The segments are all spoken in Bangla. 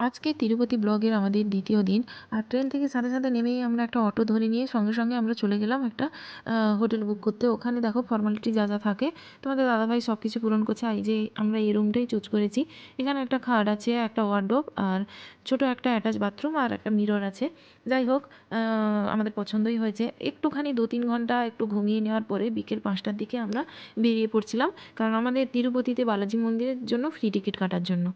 আজকে তিরুপতি ব্লগের আমাদের দ্বিতীয় দিন। আর ট্রেন থেকে সাথে, সাথে নেমেই আমরা একটা অটো ধরে নিয়ে সঙ্গে, সঙ্গে আমরা চলে গেলাম একটা হোটেল বুক করতে। ওখানে দেখো ফর্মালিটি যা, যা থাকে তোমাদের দাদাভাই সব কিছু পূরণ করছে। আর এই যে আমরা এই রুমটাই চুজ করেছি। এখানে একটা খাট আছে, একটা ওয়ারড্রোব আর ছোট একটা অ্যাটাচ বাথরুম আর একটা মিরর আছে। যাই হোক আমাদের পছন্দই হয়েছে। একটুখানি ২-৩ ঘন্টা একটু ঘুমিয়ে নেওয়ার পরে বিকেল ৫টার দিকে আমরা বেরিয়ে পড়ছিলাম। কারণ আমাদের তিরুপতিতে বালাজি মন্দিরের জন্য ফ্রি টিকিট কাটার জন্য।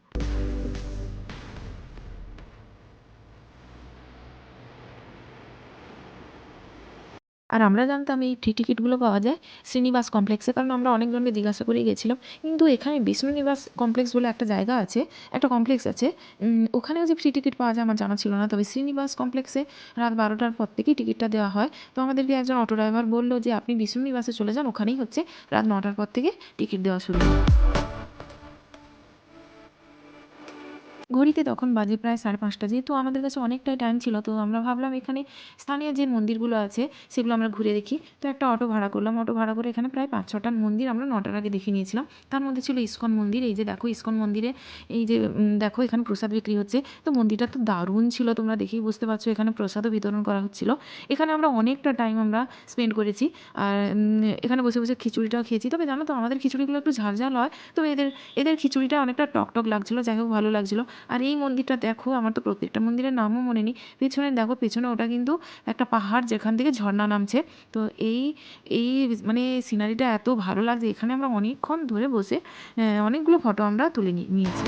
আর আমরা জানতাম এই ফ্রি টিকিটগুলো পাওয়া যায় শ্রীনিবাস কমপ্লেক্সে, কারণ আমরা অনেকজনকে জিজ্ঞাসা করেই গেছিলাম। কিন্তু এখানে বিষ্ণুনিবাস কমপ্লেক্স বলে একটা জায়গা আছে, একটা কমপ্লেক্স আছে। ওখানেও যে ফ্রি টিকিট পাওয়া যায় আমার জানা ছিল না। তবে শ্রীনিবাস কমপ্লেক্সে রাত ১২টার পর থেকেই টিকিটটা দেওয়া হয়। তো আমাদেরকে একজন অটো ড্রাইভার বলল যে, "আপনি বিষ্ণুনিবাসে চলে যান, ওখানেই হচ্ছে রাত ৯টার পর থেকে টিকিট দেওয়া শুরু হয়।" ঘড়িতে তখন বাজে প্রায় ৫:৩০। যেহেতু আমাদের কাছে অনেকটাই টাইম ছিল, তো আমরা ভাবলাম এখানে স্থানীয় যে মন্দিরগুলো আছে সেগুলো আমরা ঘুরে দেখি। তো একটা অটো ভাড়া করলাম। অটো ভাড়া করে এখানে প্রায় ৫-৬টা মন্দির আমরা ৯টার আগে দেখে নিয়েছিলাম। তার মধ্যে ছিল ইসকন মন্দির। এই যে দেখো ইসকন মন্দিরে এই যে দেখো এখানে প্রসাদ বিক্রি হচ্ছে। তো মন্দিরটা তো দারুণ ছিল। তোমরা দেখেই বুঝতে পারছো এখানে প্রসাদও বিতরণ করা হচ্ছিল। এখানে আমরা অনেকটা টাইম আমরা স্পেন্ড করেছি। আর এখানে বসে, বসে খিচুড়িটাও খেয়েছি। তবে জানো তো আমাদের খিচুড়িগুলো একটু ঝাল, ঝাল হয়। তো এদের এদের খিচুড়িটা অনেকটা টক, টক লাগছিল। যাই হোক ভালো লাগছিল। আর এই মন্দিরটা দেখো, আমার তো প্রত্যেকটা মন্দিরের নামও মনে নেই। পেছনে দেখো, পেছনে ওটা কিন্তু একটা পাহাড় যেখান থেকে ঝর্ণা নামছে। তো এই এই মানে সিনারিটা এত ভালো লাগছে। এখানে আমরা অনেকক্ষণ ধরে বসে অনেকগুলো ফটো আমরা তুলে নিয়েছি।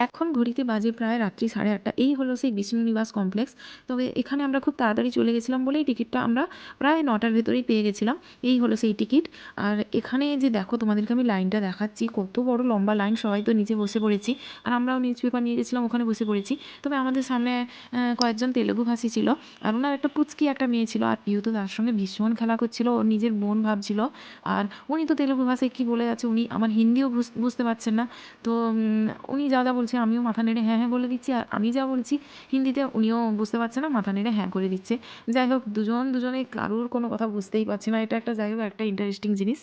এখন ঘড়িতে বাজে প্রায় রাত্রি ৮:৩০। এই হলো সেই বিষ্ণুনিবাস কমপ্লেক্স। তবে এখানে আমরা খুব তাড়াতাড়ি চলে গেছিলাম বলেই টিকিটটা আমরা প্রায় ৯টার ভেতরেই পেয়ে গেছিলাম। এই হলো সেই টিকিট। আর এখানে যে দেখো তোমাদেরকে আমি লাইনটা দেখাচ্ছি, কত বড় লম্বা লাইন। সবাই তো নিচে বসে পড়েছি। আর আমরাও নিউজ পেপার নিয়ে গেছিলাম, ওখানে বসে পড়েছি। তবে আমাদের সামনে কয়েকজন তেলেগুভাষী ছিল। আর ওনার একটা পুচকি একটা মেয়ে ছিল। আর পিউ তো তার সঙ্গে ভীষণ খেলা করছিল, ওর নিজের বোন ভাবছিল। আর উনি তো তেলেগু ভাষায় কী বলে যাচ্ছে, উনি আমার হিন্দিও বুঝতে পারছেন না। তো উনি যা, যা বলছে আমিও মাথা নেড়ে হ্যাঁ, হ্যাঁ বলে দিচ্ছি। আর আমি যা বলছি হিন্দিতে উনিও বুঝতে পারছে না, মাথা নেড়ে হ্যাঁ করে দিচ্ছে। যাই হোক দুজনে কারোর কোনো কথা বুঝতেই পারছি না। এটা একটা যাই হোক একটা ইন্টারেস্টিং জিনিস।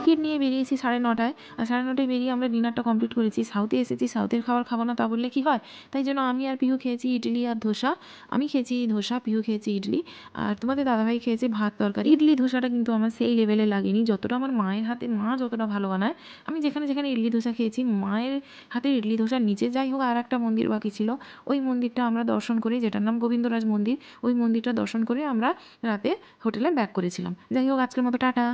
টিকিট নিয়ে বেরিয়েছি ৯:৩০। আর ৯:৩০ বেরিয়ে আমরা ডিনারটা কমপ্লিট করেছি। সাউথে এসেছি, সাউথের খাবার খাবো না তা বললে কি হয়? তাই জন্য আমি আর পিহু খেয়েছি ইডলি আর ধোসা। আমি খেয়েছি ধোসা, পিহু খেয়েছে ইডলি। আর তোমাদের দাদাভাই খেয়েছে ভাত তরকারি। ইডলি ধোসাটা কিন্তু আমার সেই লেভেলে লাগেনি যতটা আমার মায়ের হাতে, মা যতটা ভালো বানায়। আমি যেখানে, যেখানে ইডলি ধোসা খেয়েছি মায়ের হাতের ইডলি ধোসার নিচে। যাই হোক আরেকটা মন্দির বাকি ছিল। ওই মন্দিরটা আমরা দর্শন করে, যেটার নাম গোবিন্দরাজ মন্দির, ওই মন্দিরটা দর্শন করে আমরা রাতে হোটেলে ব্যাক করেছিলাম। যাই হোক আজকের মতো টাটা।